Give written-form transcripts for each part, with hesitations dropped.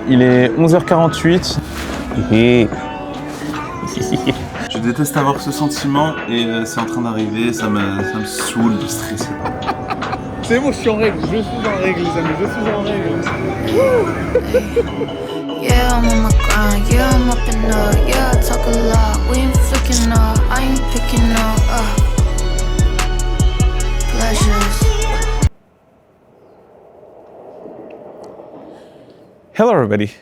il est 11h48. Je déteste avoir ce sentiment et c'est en train d'arriver, ça me saoule de stresser. C'est bon, je suis en règle, les amis, je suis en règle. Yeah, I'm on my grind, yeah, I'm up and up, yeah, I talk a lot, we ain't flicking up, I ain't picking up, pleasures. Hello everybody,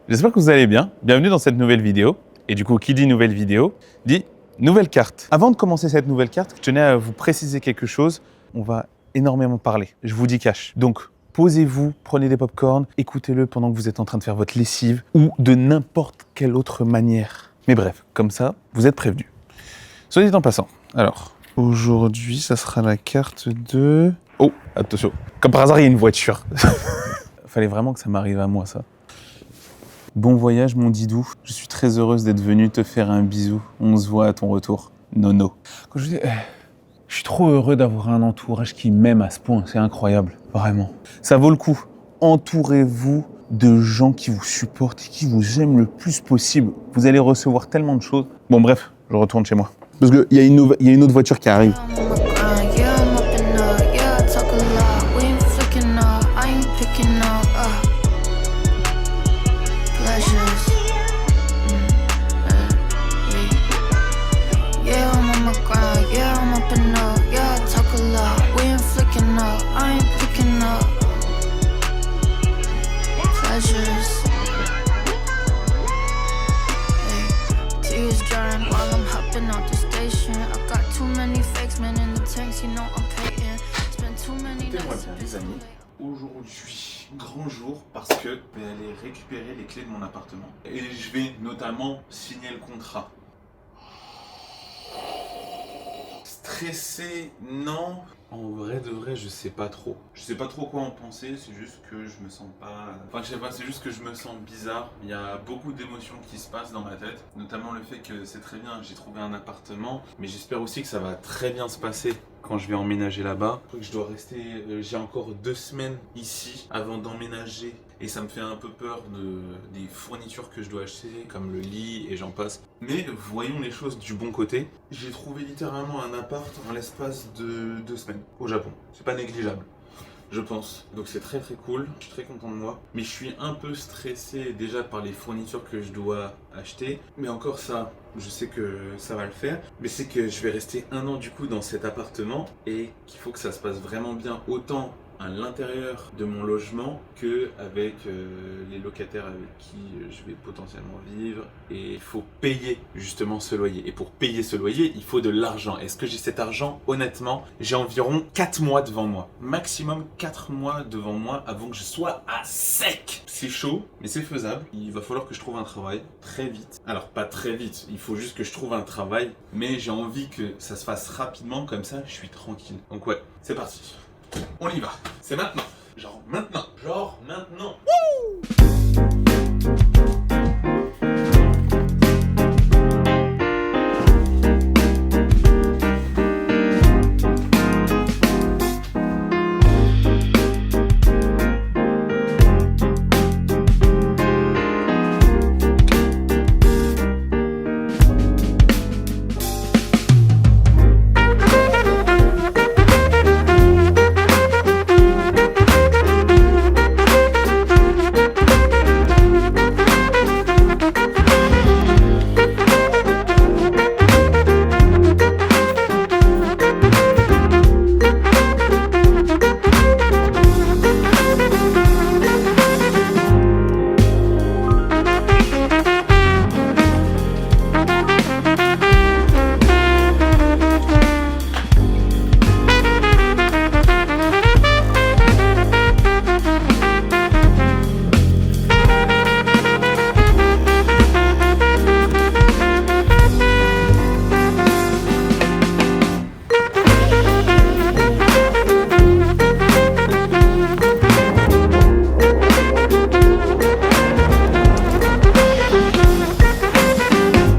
j'espère que vous allez bien. Bienvenue dans cette nouvelle vidéo. Et du coup, qui dit nouvelle vidéo, dit nouvelle carte. Avant de commencer cette nouvelle carte, je tenais à vous préciser quelque chose. On va énormément parler, je vous dis cash. Donc, posez-vous, prenez des pop-corn, écoutez-le pendant que vous êtes en train de faire votre lessive ou de n'importe quelle autre manière. Mais bref, comme ça, vous êtes prévenus. Soit dit en passant. Alors, aujourd'hui, ça sera la carte de... Oh, attention. Comme par hasard, il y a une voiture. Fallait vraiment que ça m'arrive à moi, ça. Bon voyage, mon Didou. Je suis très heureuse d'être venue te faire un bisou. On se voit à ton retour. Nono. Quand je dis... Je suis trop heureux d'avoir un entourage qui m'aime à ce point. C'est incroyable. Vraiment. Ça vaut le coup. Entourez-vous de gens qui vous supportent et qui vous aiment le plus possible. Vous allez recevoir tellement de choses. Bon, bref, je retourne chez moi. Parce qu'il y a une autre voiture qui arrive. Écoutez-moi bien les amis, aujourd'hui, grand jour parce que je vais aller récupérer les clés de mon appartement et je vais notamment signer le contrat. Stressé, non. En vrai de vrai, je sais pas trop. Je sais pas trop quoi en penser, c'est juste que je me sens pas... Enfin, je sais pas, c'est juste que je me sens bizarre. Il y a beaucoup d'émotions qui se passent dans ma tête, notamment le fait que c'est très bien, j'ai trouvé un appartement, mais j'espère aussi que ça va très bien se passer quand je vais emménager là-bas. Je dois rester, j'ai encore 2 semaines ici avant d'emménager et ça me fait un peu peur des fournitures que je dois acheter, comme le lit et j'en passe. Mais voyons les choses du bon côté. J'ai trouvé littéralement un appart en l'espace de 2 semaines au Japon. C'est pas négligeable, je pense. Donc c'est très très cool, je suis très content de moi. Mais je suis un peu stressé déjà par les fournitures que je dois acheter. Mais encore ça, je sais que ça va le faire. Mais c'est que je vais rester 1 an du coup dans cet appartement et qu'il faut que ça se passe vraiment bien, autant à l'intérieur de mon logement que avec les locataires avec qui je vais potentiellement vivre, et il faut payer justement ce loyer, et pour payer ce loyer il faut de l'argent. Est-ce que j'ai cet argent? Honnêtement, j'ai environ 4 mois devant moi, maximum 4 mois devant moi avant que je sois à sec. C'est chaud mais c'est faisable. Il va falloir que je trouve un travail très vite. Alors pas très vite, il faut juste que je trouve un travail, mais j'ai envie que ça se fasse rapidement, comme ça je suis tranquille. Donc ouais, c'est parti. On y va, c'est maintenant. Genre maintenant. Genre maintenant.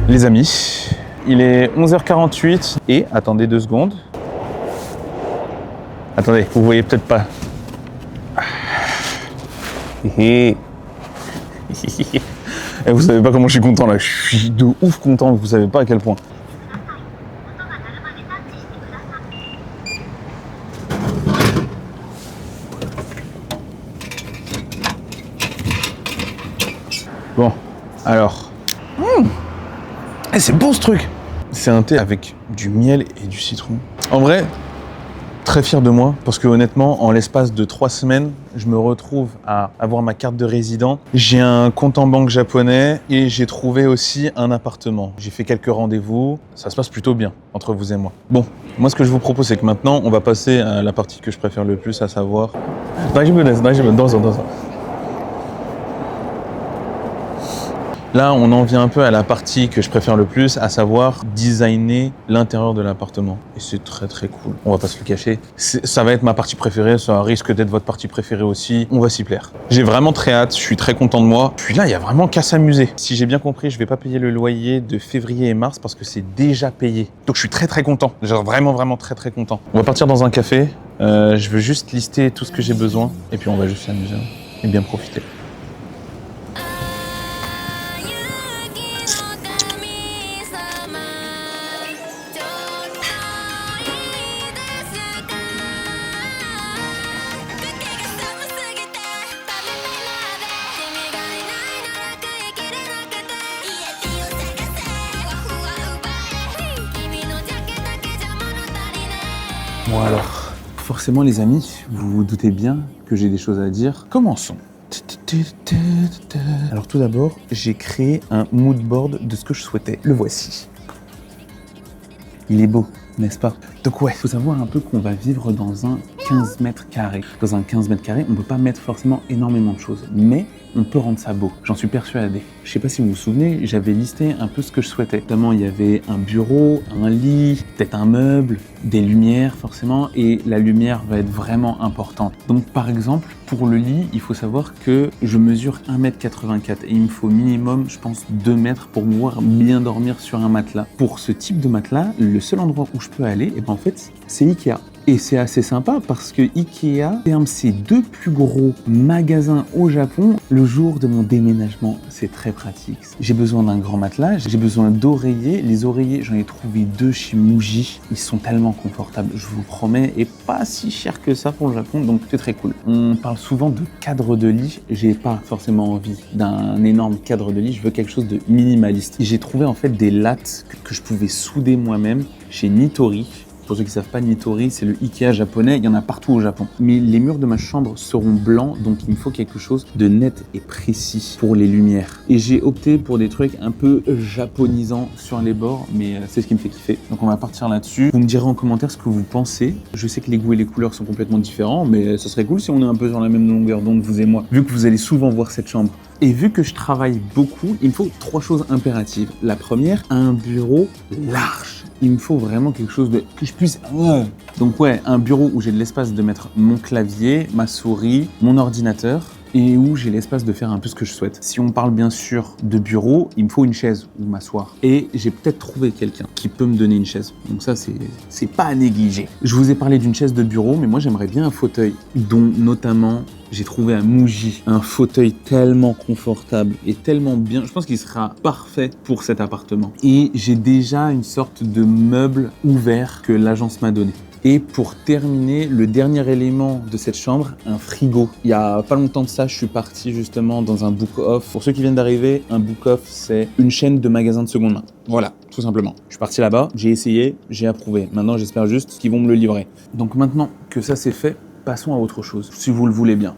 Les amis, il est 11h48 et attendez 2 secondes. Attendez, vous voyez peut-être pas. Et vous savez pas comment je suis content là, je suis de ouf content, vous savez pas à quel point. Bon, alors. Eh, c'est bon ce truc! C'est un thé avec du miel et du citron. En vrai, très fier de moi parce que honnêtement, en l'espace de 3 semaines, je me retrouve à avoir ma carte de résident. J'ai un compte en banque japonais et j'ai trouvé aussi un appartement. J'ai fait quelques rendez-vous. Ça se passe plutôt bien entre vous et moi. Bon, moi ce que je vous propose, c'est que maintenant, on va passer à la partie que je préfère le plus, à savoir... Là, on en vient un peu à la partie que je préfère le plus, à savoir designer l'intérieur de l'appartement. Et c'est très très cool. On va pas se le cacher. Ça va être ma partie préférée, ça risque d'être votre partie préférée aussi. On va s'y plaire. J'ai vraiment très hâte, je suis très content de moi. Puis là, il y a vraiment qu'à s'amuser. Si j'ai bien compris, je vais pas payer le loyer de février et mars parce que c'est déjà payé. Donc je suis très très content. Genre vraiment très très content. On va partir dans un café. Je veux juste lister tout ce que j'ai besoin. Et puis on va juste s'amuser et bien profiter. Bon alors, forcément les amis, vous vous doutez bien que j'ai des choses à dire. Commençons. Alors tout d'abord, j'ai créé un mood board de ce que je souhaitais. Le voici. Il est beau, n'est-ce pas? Donc ouais, faut savoir un peu qu'on va vivre dans un 15 mètres carrés. Dans un 15 mètres carrés, on peut pas mettre forcément énormément de choses, mais on peut rendre ça beau. J'en suis persuadé. Je sais pas si vous vous souvenez, j'avais listé un peu ce que je souhaitais. Notamment, il y avait un bureau, un lit, peut-être un meuble, des lumières forcément, et la lumière va être vraiment importante. Donc par exemple, pour le lit, il faut savoir que je mesure 1m84 et il me faut minimum, je pense, 2 mètres pour pouvoir bien dormir sur un matelas. Pour ce type de matelas, le seul endroit où je peux aller, et ben en fait, c'est Ikea. Et c'est assez sympa parce que Ikea ferme ses 2 plus gros magasins au Japon le jour de mon déménagement. C'est très pratique. J'ai besoin d'un grand matelas, j'ai besoin d'oreillers. Les oreillers, j'en ai trouvé 2 chez Muji. Ils sont tellement confortables, je vous promets, et pas si cher que ça pour le Japon, donc c'est très cool. On parle souvent de cadre de lit. J'ai pas forcément envie d'un énorme cadre de lit, je veux quelque chose de minimaliste. J'ai trouvé en fait des lattes que je pouvais souder moi-même chez Nitori. Pour ceux qui ne savent pas, Nitori, c'est le Ikea japonais, il y en a partout au Japon. Mais les murs de ma chambre seront blancs, donc il me faut quelque chose de net et précis pour les lumières. Et j'ai opté pour des trucs un peu japonisants sur les bords, mais c'est ce qui me fait kiffer. Donc on va partir là-dessus. Vous me direz en commentaire ce que vous pensez. Je sais que les goûts et les couleurs sont complètement différents, mais ce serait cool si on est un peu sur la même longueur d'onde, vous et moi. Vu que vous allez souvent voir cette chambre. Et vu que je travaille beaucoup, il me faut 3 choses impératives. La première, un bureau large. Il me faut vraiment quelque chose de... que je puisse... Donc ouais, un bureau où j'ai de l'espace de mettre mon clavier, ma souris, mon ordinateur, et où j'ai l'espace de faire un peu ce que je souhaite. Si on parle bien sûr de bureau, il me faut une chaise où m'asseoir. Et j'ai peut-être trouvé quelqu'un qui peut me donner une chaise. Donc ça, c'est pas à négliger. Je vous ai parlé d'une chaise de bureau, mais moi j'aimerais bien un fauteuil, dont notamment... J'ai trouvé à Muji un fauteuil tellement confortable et tellement bien. Je pense qu'il sera parfait pour cet appartement. Et j'ai déjà une sorte de meuble ouvert que l'agence m'a donné. Et pour terminer, le dernier élément de cette chambre, un frigo. Il y a pas longtemps de ça, je suis parti justement dans un Book Off. Pour ceux qui viennent d'arriver, un Book Off, c'est une chaîne de magasins de seconde main. Voilà, tout simplement. Je suis parti là-bas, j'ai essayé, j'ai approuvé. Maintenant, j'espère juste qu'ils vont me le livrer. Donc maintenant que ça c'est fait, passons à autre chose, si vous le voulez bien.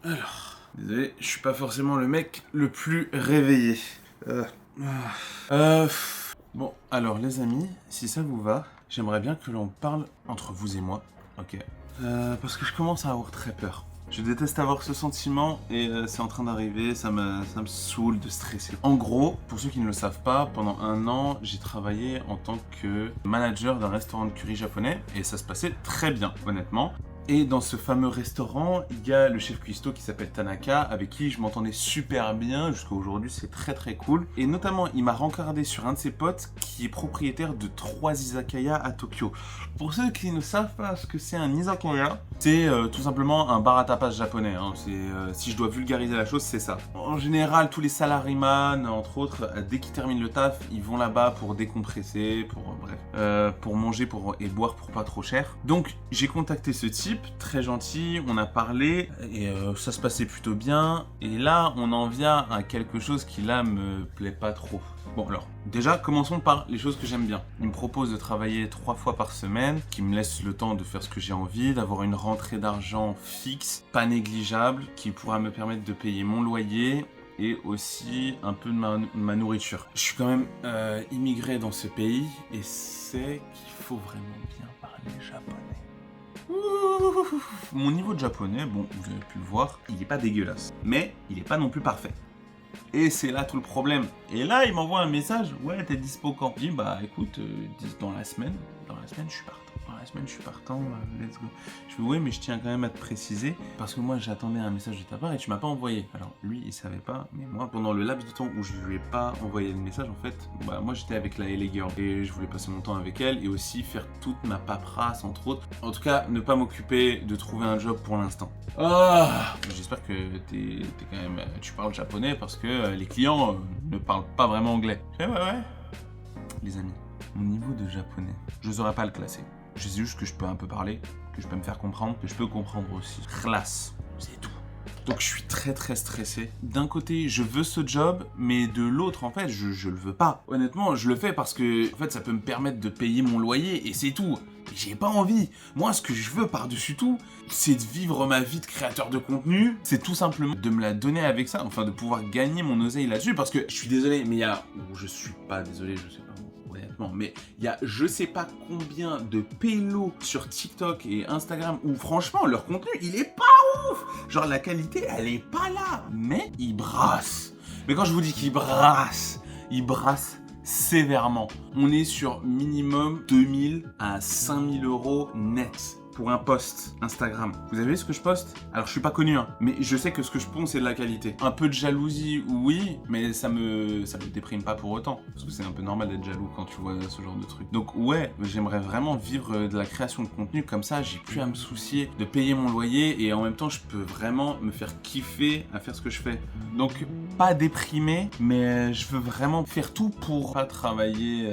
Alors, désolé, je suis pas forcément le mec le plus réveillé. Bon, alors les amis, si ça vous va, j'aimerais bien que l'on parle entre vous et moi, ok? Parce que je commence à avoir très peur. Je déteste avoir ce sentiment et c'est en train d'arriver, ça me saoule de stresser. En gros, pour ceux qui ne le savent pas, pendant 1 an, j'ai travaillé en tant que manager d'un restaurant de curry japonais et ça se passait très bien, honnêtement. Et dans ce fameux restaurant, il y a le chef cuistot qui s'appelle Tanaka, avec qui je m'entendais super bien, jusqu'à aujourd'hui c'est très très cool. Et notamment, il m'a rencardé sur un de ses potes qui est propriétaire de 3 izakaya à Tokyo. Pour ceux qui ne savent pas ce que c'est un izakaya, C'est tout simplement un bar à tapas japonais. Hein. Si je dois vulgariser la chose, c'est ça. En général, tous les salaryman, entre autres, dès qu'ils terminent le taf, ils vont là-bas pour décompresser, pour manger et boire pour pas trop cher. Donc, j'ai contacté ce type, très gentil, on a parlé, et ça se passait plutôt bien. Et là, on en vient à quelque chose qui, là, me plaît pas trop. Bon, alors, déjà, commençons par les choses que j'aime bien. Il me propose de travailler 3 fois par semaine, qui me laisse le temps de faire ce que j'ai envie, d'avoir une rentrée d'argent fixe, pas négligeable, qui pourra me permettre de payer mon loyer et aussi un peu de ma nourriture. Je suis quand même immigré dans ce pays et c'est qu'il faut vraiment bien parler japonais. Ouh, mon niveau de japonais, bon, vous avez pu le voir, il est pas dégueulasse, mais il est pas non plus parfait. Et c'est là tout le problème. Et là, il m'envoie un message. Ouais, t'es dispo quand? Je dis, bah écoute, dans la semaine, je suis partant. Let's go. Je dis, oui, mais je tiens quand même à te préciser, parce que moi, j'attendais un message de ta part et tu m'as pas envoyé. Alors, lui, il savait pas, mais moi, pendant le laps de temps où je lui ai pas envoyé le message, en fait, bah, moi, j'étais avec la LA Girl et je voulais passer mon temps avec elle et aussi faire toute ma paperasse, entre autres. En tout cas, ne pas m'occuper de trouver un job pour l'instant. J'espère que t'es quand même, tu parles japonais parce que les clients ne parlent pas vraiment anglais. Ouais. Les amis, mon niveau de japonais, je saurais pas le classer. Je sais juste que je peux un peu parler, que je peux me faire comprendre, que je peux comprendre aussi. Classe, c'est tout. Donc je suis très très stressé. D'un côté, je veux ce job, mais de l'autre, en fait, je le veux pas. Honnêtement, je le fais parce que en fait, ça peut me permettre de payer mon loyer et c'est tout. J'ai pas envie. Moi, ce que je veux par-dessus tout, c'est de vivre ma vie de créateur de contenu. C'est tout simplement de me la donner avec ça, enfin de pouvoir gagner mon oseille là-dessus. Parce que je suis désolé, mais il y a... Je suis pas désolé, je sais pas. Mais il y a je sais pas combien de pélos sur TikTok et Instagram où franchement leur contenu il est pas ouf. Genre la qualité elle est pas là. Mais ils brassent. Mais quand je vous dis qu'ils brassent, ils brassent sévèrement. On est sur minimum 2000 à 5000 euros net pour un post Instagram. Vous avez vu ce que je poste? Alors je suis pas connu, hein, mais je sais que ce que je ponds c'est de la qualité. Un peu de jalousie, oui, mais ça me déprime pas pour autant. Parce que c'est un peu normal d'être jaloux quand tu vois ce genre de truc. Donc ouais, j'aimerais vraiment vivre de la création de contenu comme ça, j'ai plus à me soucier de payer mon loyer et en même temps je peux vraiment me faire kiffer à faire ce que je fais. Donc pas déprimé, mais je veux vraiment faire tout pour pas travailler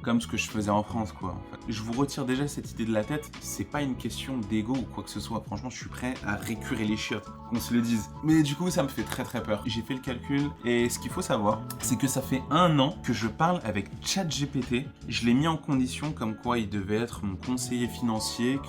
comme ce que je faisais en France quoi. En fait. Je vous retire déjà cette idée de la tête, c'est pas une question d'ego ou quoi que ce soit. Franchement, je suis prêt à récurer les chiottes, qu'on se le dise. Mais du coup, ça me fait très très peur. J'ai fait le calcul et ce qu'il faut savoir, c'est que ça fait 1 an que je parle avec ChatGPT. Je l'ai mis en condition comme quoi il devait être mon conseiller financier,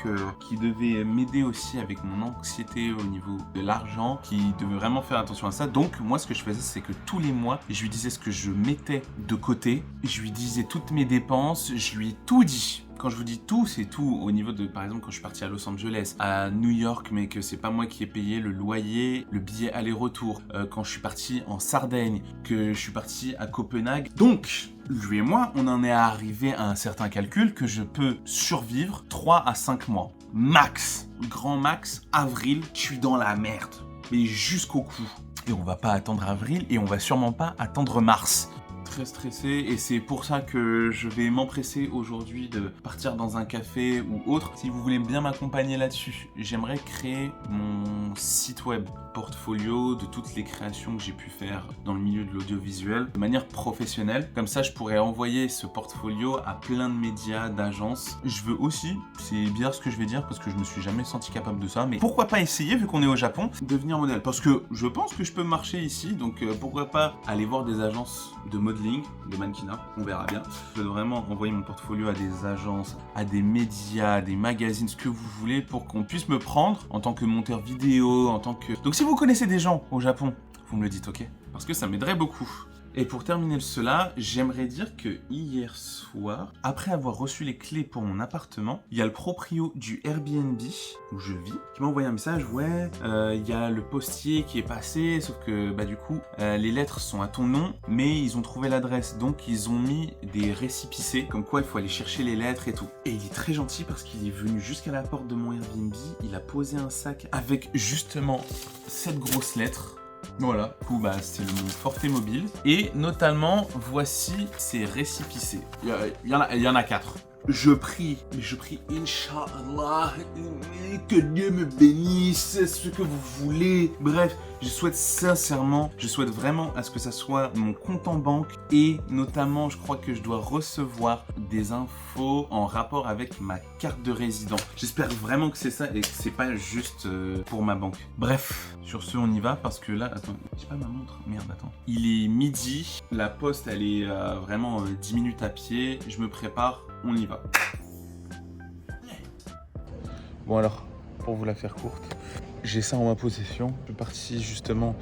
qui devait m'aider aussi avec mon anxiété au niveau de l'argent, qui devait vraiment faire attention à ça. Donc, moi, ce que je faisais, c'est que tous les mois, je lui disais ce que je mettais de côté. Je lui disais toutes mes dépenses. Je lui ai tout dit. Quand je vous dis tout, c'est tout au niveau de, par exemple, quand je suis parti à Los Angeles, à New York, mais que c'est pas moi qui ai payé le loyer, le billet aller-retour, quand je suis parti en Sardaigne, que je suis parti à Copenhague. Donc, lui et moi, on en est arrivé à un certain calcul que je peux survivre 3 à 5 mois. Max, grand max, avril, je suis dans la merde. Mais jusqu'au cou. Et on va pas attendre avril et on va sûrement pas attendre mars. Très stressé et c'est pour ça que je vais m'empresser aujourd'hui de partir dans un café ou autre. Si vous voulez bien m'accompagner là-dessus, j'aimerais créer mon site web portfolio de toutes les créations que j'ai pu faire dans le milieu de l'audiovisuel de manière professionnelle. Comme ça, je pourrais envoyer ce portfolio à plein de médias, d'agences. Je veux aussi, c'est bizarre ce que je vais dire parce que je me suis jamais senti capable de ça, mais pourquoi pas essayer vu qu'on est au Japon, devenir modèle? Parce que je pense que je peux marcher ici, donc pourquoi pas aller voir des agences de modeling, de mannequinat, on verra bien. Je veux vraiment envoyer mon portfolio à des agences, à des médias, à des magazines, ce que vous voulez pour qu'on puisse me prendre en tant que monteur vidéo, en tant que... Donc si vous connaissez des gens au Japon, vous me le dites, ok? Parce que ça m'aiderait beaucoup. Et pour terminer cela, j'aimerais dire que hier soir, après avoir reçu les clés pour mon appartement, il y a le proprio du Airbnb où je vis qui m'a envoyé un message. Ouais, il y a le postier qui est passé, sauf que bah du coup, les lettres sont à ton nom, mais ils ont trouvé l'adresse, donc ils ont mis des récipicés, comme quoi il faut aller chercher les lettres et tout. Et il est très gentil parce qu'il est venu jusqu'à la porte de mon Airbnb, il a posé un sac avec justement cette grosse lettre. Voilà, du coup bah, c'est mon forfait mobile. Et notamment, voici ces récipicés. Il y en a 4. je prie, Inch'Allah, que Dieu me bénisse, ce que vous voulez. Bref, je souhaite vraiment à ce que ça soit mon compte en banque et notamment, je crois que je dois recevoir des infos en rapport avec ma carte de résident. J'espère vraiment que c'est ça et que c'est pas juste pour ma banque. Bref, sur ce, on y va parce que là, attends, j'ai pas ma montre. Merde, attends. Il est midi, la poste, elle est vraiment 10 minutes à pied. Je me prépare, on y va. Bon alors, pour vous la faire courte, j'ai ça en ma possession. Je suis parti justement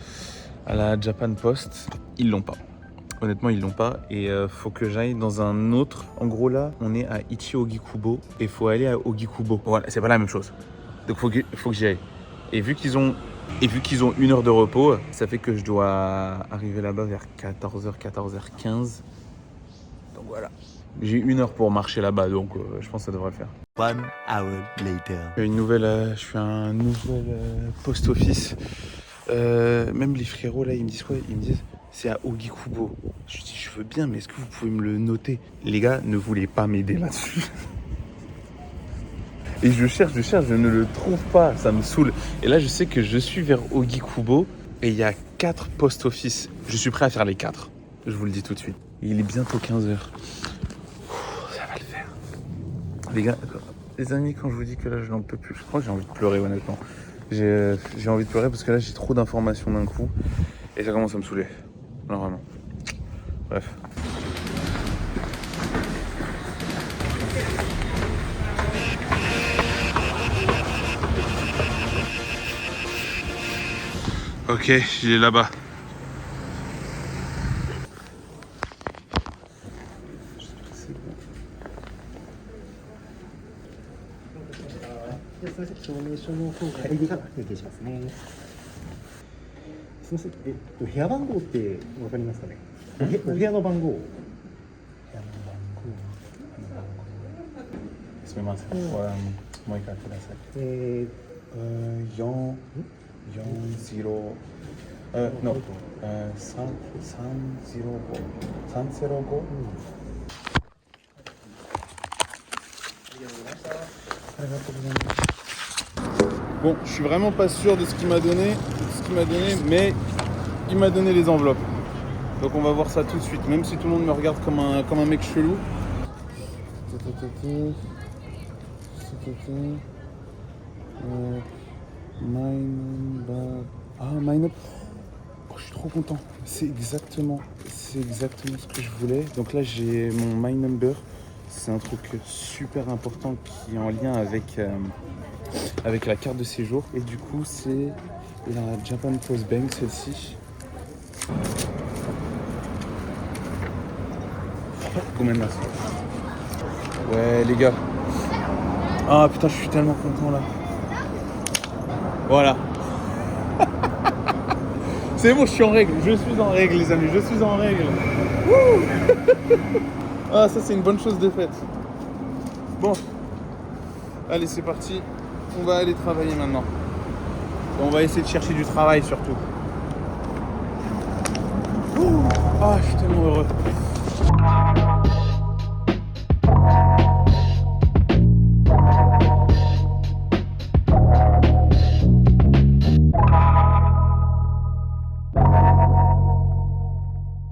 à la Japan Post. Ils l'ont pas. Honnêtement, ils l'ont pas et faut que j'aille dans un autre. En gros là, on est à Ichi-Ogikubo et faut aller à Ogikubo. Voilà, c'est pas la même chose. Donc faut que j'y aille. Et vu qu'ils ont 1 heure de repos, ça fait que je dois arriver là-bas vers 14h, 14h15. Donc voilà. J'ai 1 heure pour marcher là-bas, donc je pense que ça devrait le faire. 1 hour later. Je suis à un nouvel post office. Même les frérots là, ils me disent quoi? Ils me disent c'est à Ogikubo. Je dis je veux bien, mais est-ce que vous pouvez me le noter? Les gars ne voulaient pas m'aider là-dessus. Et je cherche, je ne le trouve pas, ça me saoule. Et là je sais que je suis vers Ogikubo et il y a 4 post office. Je suis prêt à faire les 4. Je vous le dis tout de suite. Et il est bientôt 15h. Ça va le faire. Les gars, les amis, quand je vous dis que là je n'en peux plus, je crois que j'ai envie de pleurer honnêtement. J'ai envie de pleurer parce que là j'ai trop d'informations d'un coup et ça commence à me saouler. Non, vraiment. Bref. Ok, il est là-bas. Non, 305. Bon, je suis vraiment pas sûr de ce qu'il m'a donné, mais il m'a donné les enveloppes. Donc on va voir ça tout de suite, même si tout le monde me regarde comme un mec chelou. My number. Oh, je suis trop content. C'est exactement ce que je voulais. Donc là j'ai mon My Number. C'est un truc super important qui est en lien avec la carte de séjour. Et du coup c'est la Japan Post Bank, celle-ci. Combien de masse? Ouais les gars. Ah putain, je suis tellement content là. Voilà. C'est bon, je suis en règle les amis, je suis en règle. Ah ça c'est une bonne chose de faite. Bon, allez c'est parti, on va aller travailler maintenant. Et on va essayer de chercher du travail surtout. Ah je suis tellement heureux.